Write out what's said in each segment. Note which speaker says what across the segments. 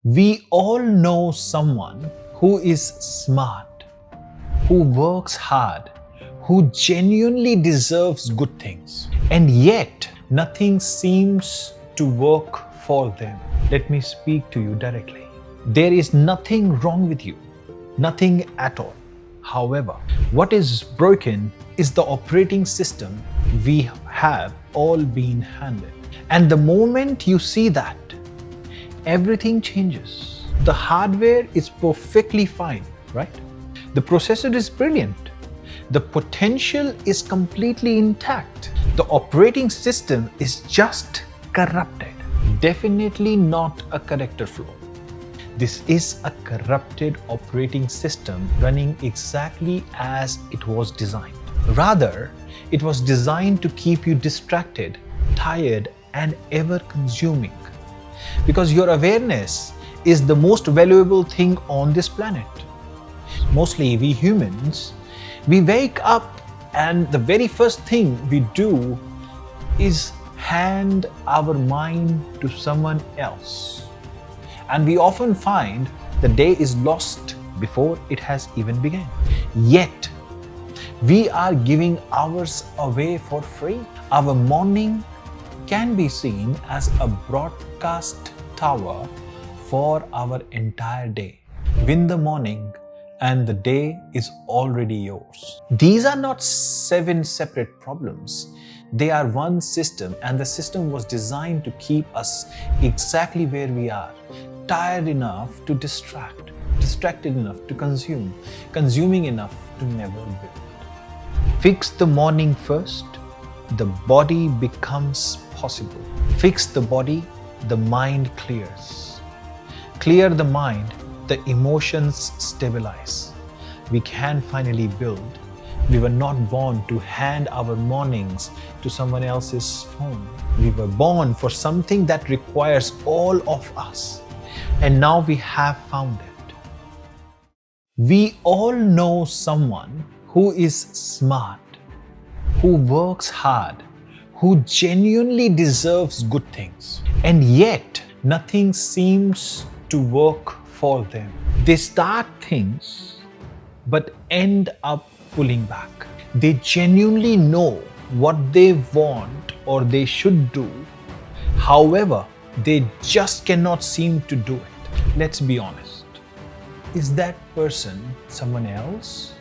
Speaker 1: We all know someone who is smart, who works hard, who genuinely deserves good things, and yet nothing seems to work for them. Let me speak to you directly. There is nothing wrong with you, nothing at all. However, what is broken is the operating system we have all been handed. And the moment you see that, everything changes. The hardware is perfectly fine, right? The processor is brilliant. The potential is completely intact. The operating system is just corrupted. Definitely not a character flaw. This is a corrupted operating system running exactly as it was designed. Rather, it was designed to keep you distracted, tired, and ever consuming. Because your awareness is the most valuable thing on this planet. Mostly we humans, we wake up and the very first thing we do is hand our mind to someone else. And we often find the day is lost before it has even begun. Yet, we are giving hours away for free. Our morning can be seen as a broadcast tower for our entire day. Win the morning and the day is already yours. These are not 7 separate problems. They are one system, and the system was designed to keep us exactly where we are. Tired enough to distract, distracted enough to consume, consuming enough to never build. Fix the morning first, the body becomes possible. Fix the body, the mind clears. Clear the mind, the emotions stabilize. We can finally build. We were not born to hand our mornings to someone else's phone. We were born for something that requires all of us. And now we have found it. We all know someone who is smart, who works hard, who genuinely deserves good things, and yet nothing seems to work for them. They start things but end up pulling back. They genuinely know what they want or they should do. However, they just cannot seem to do it. Let's be honest. Is that person someone else?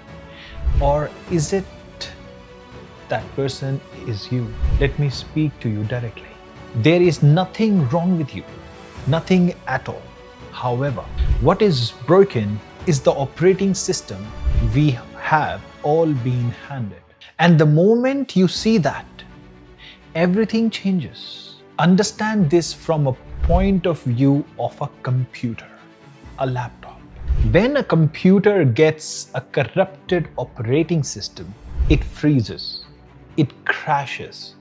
Speaker 1: Or is it that person is you? Let me speak to you directly. There is nothing wrong with you, nothing at all. However, what is broken is the operating system we have all been handed. And the moment you see that, everything changes. Understand this from a point of view of a computer, a laptop. When a computer gets a corrupted operating system, it freezes, it crashes,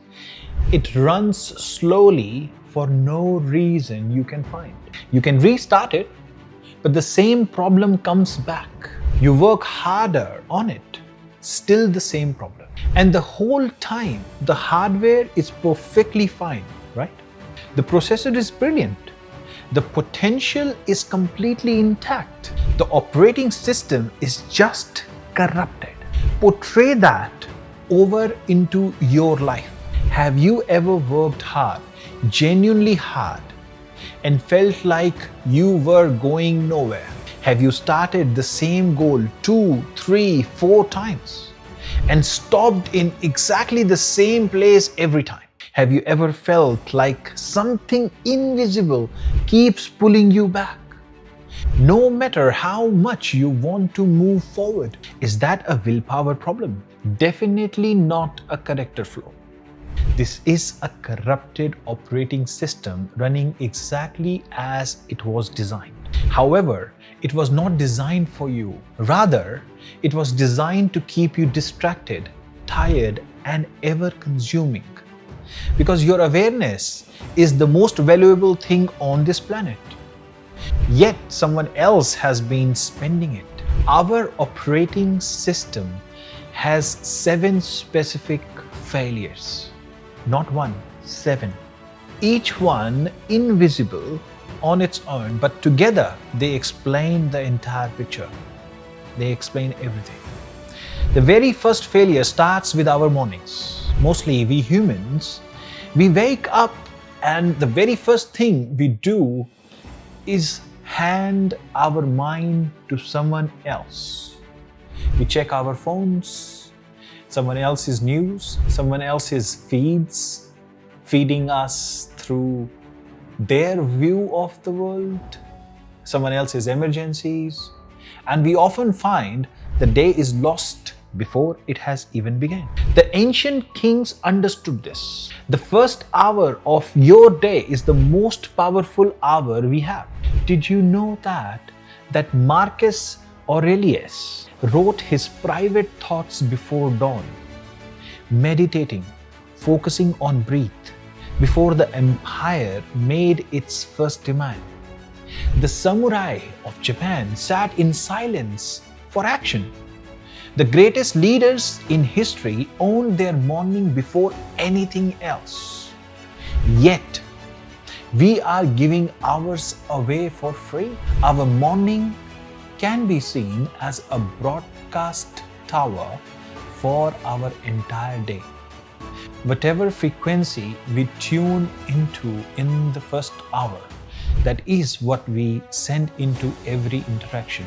Speaker 1: it runs slowly for no reason you can find. You can restart it, but the same problem comes back. You work harder on it, still the same problem. And the whole time, the hardware is perfectly fine, right? The processor is brilliant. The potential is completely intact. The operating system is just corrupted. Portray that over into your life. Have you ever worked hard, genuinely hard, and felt like you were going nowhere? Have you started the same goal 2, 3, 4 times and stopped in exactly the same place every time? Have you ever felt like something invisible keeps pulling you back? No matter how much you want to move forward, is that a willpower problem? Definitely not a character flaw. This is a corrupted operating system running exactly as it was designed. However, it was not designed for you. Rather, it was designed to keep you distracted, tired, and ever consuming. Because your awareness is the most valuable thing on this planet. Yet someone else has been spending it. Our operating system has 7 specific failures. Not 1, 7. Each one invisible, on its own, but together they explain the entire picture. They explain everything. The very first failure starts with our mornings. Mostly we humans, we wake up and the very first thing we do is hand our mind to someone else. We check our phones, someone else's news, someone else's feeds, feeding us through their view of the world, someone else's emergencies, and we often find the day is lost before it has even begun. The ancient kings understood this. The first hour of your day is the most powerful hour we have. Did you know that Marcus Aurelius wrote his private thoughts before dawn, meditating, focusing on breath, before the empire made its first demand? The samurai of Japan sat in silence for action. The greatest leaders in history owned their morning before anything else. Yet, we are giving ours away for free. Our morning can be seen as a broadcast tower for our entire day. Whatever frequency we tune into in the first hour, that is what we send into every interaction,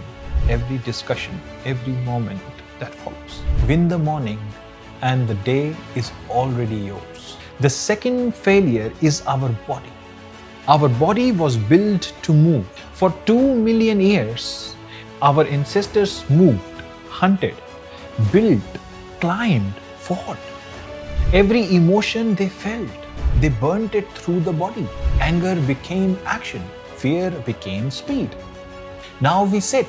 Speaker 1: every discussion, every moment that follows. Win the morning and the day is already yours. The second failure is our body. Our body was built to move. For 2 million years, our ancestors moved, hunted, built, climbed, fought. Every emotion they felt, they burnt it through the body. Anger became action, fear became speed. Now we sit,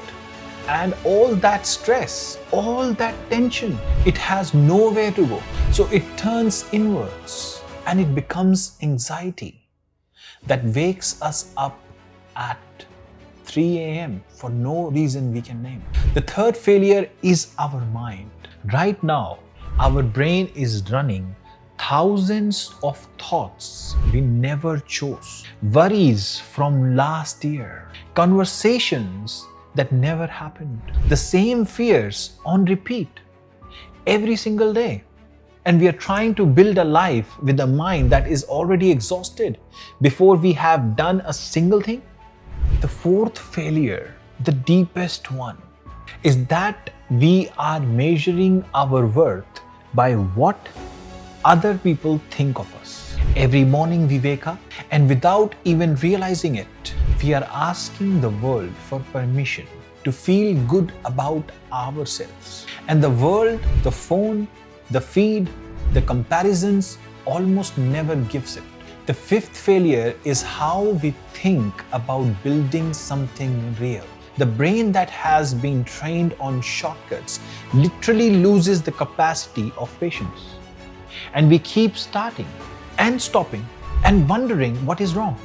Speaker 1: and all that stress, all that tension, it has nowhere to go. So it turns inwards and it becomes anxiety that wakes us up at 3 a.m. for no reason we can name. The third failure is our mind. Right now, our brain is running thousands of thoughts we never chose, worries from last year, conversations that never happened, the same fears on repeat every single day. And we are trying to build a life with a mind that is already exhausted before we have done a single thing. The fourth failure, the deepest one, is that we are measuring our worth by what other people think of us. Every morning we wake up and without even realizing it, we are asking the world for permission to feel good about ourselves. And the world, the phone, the feed, the comparisons almost never gives it. The fifth failure is how we think about building something real. The brain that has been trained on shortcuts literally loses the capacity of patience. And we keep starting and stopping and wondering what is wrong.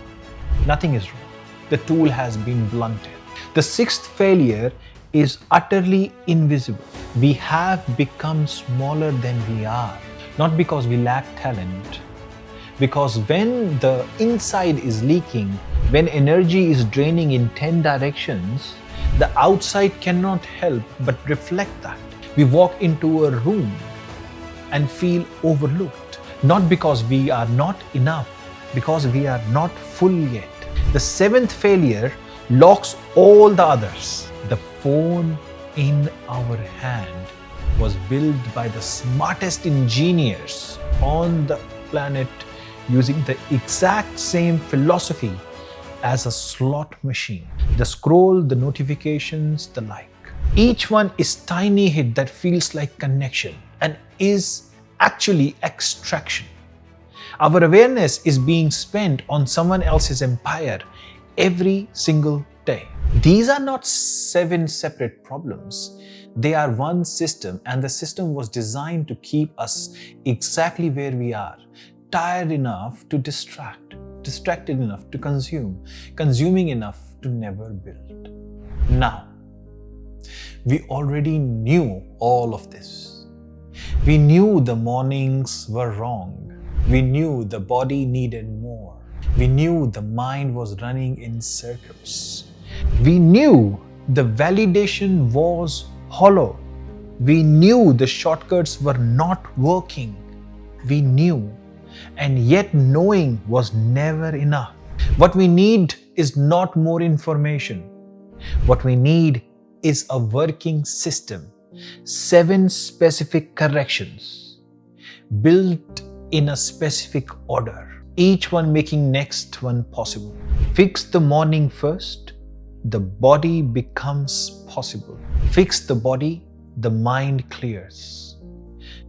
Speaker 1: Nothing is wrong. The tool has been blunted. The sixth failure is utterly invisible. We have become smaller than we are, not because we lack talent, because when the inside is leaking, when energy is draining in 10 directions, the outside cannot help but reflect that. We walk into a room and feel overlooked, not because we are not enough, because we are not full yet. The seventh failure locks all the others. The phone in our hand was built by the smartest engineers on the planet using the exact same philosophy as a slot machine. The scroll, the notifications, the like. Each one is tiny hit that feels like connection and is actually extraction. Our awareness is being spent on someone else's empire every single day. These are not 7 separate problems. They are one system, and the system was designed to keep us exactly where we are. Tired enough to distract, distracted enough to consume, consuming enough to never build. Now, we already knew all of this. We knew the mornings were wrong. We knew the body needed more. We knew the mind was running in circles. We knew the validation was hollow. We knew the shortcuts were not working. We knew, and yet knowing was never enough. What we need is not more information. What we need is a working system. 7 specific corrections built in a specific order, each one making next one possible. Fix the morning first, the body becomes possible. Fix the body, the mind clears.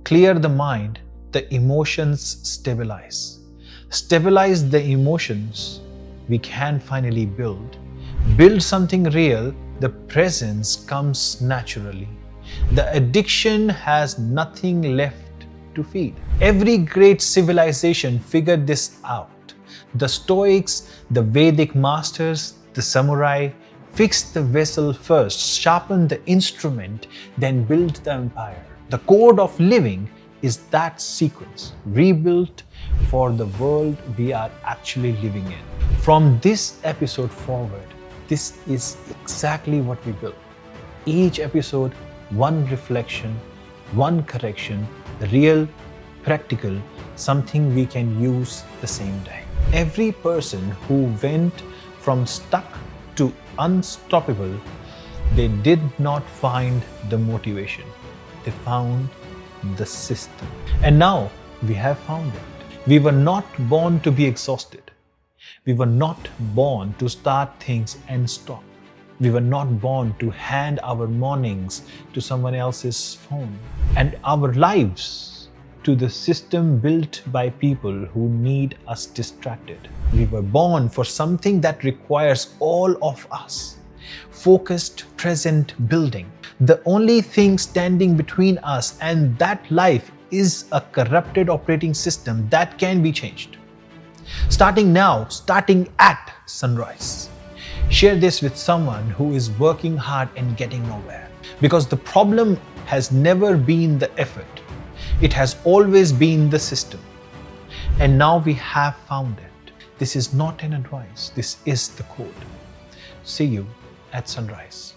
Speaker 1: Clear the mind, the emotions stabilize. Stabilize the emotions, we can finally build. Build something real, the presence comes naturally. The addiction has nothing left to feed. Every great civilization figured this out. The Stoics, the Vedic masters, the samurai fixed the vessel first, sharpened the instrument, then built the empire. The code of living is that sequence, rebuilt for the world we are actually living in. From this episode forward, this is exactly what we built. Each episode, one reflection, one correction, real, practical, something we can use the same day. Every person who went from stuck to unstoppable, they did not find the motivation. They found the system. And now we have found it. We were not born to be exhausted. We were not born to start things and stop. We were not born to hand our mornings to someone else's phone and our lives to the system built by people who need us distracted. We were born for something that requires all of us. Focused, present building. The only thing standing between us and that life is a corrupted operating system that can be changed. Starting now, starting at sunrise. Share this with someone who is working hard and getting nowhere. Because the problem has never been the effort. It has always been the system. And now we have found it. This is not an advice. This is the code. See you at sunrise.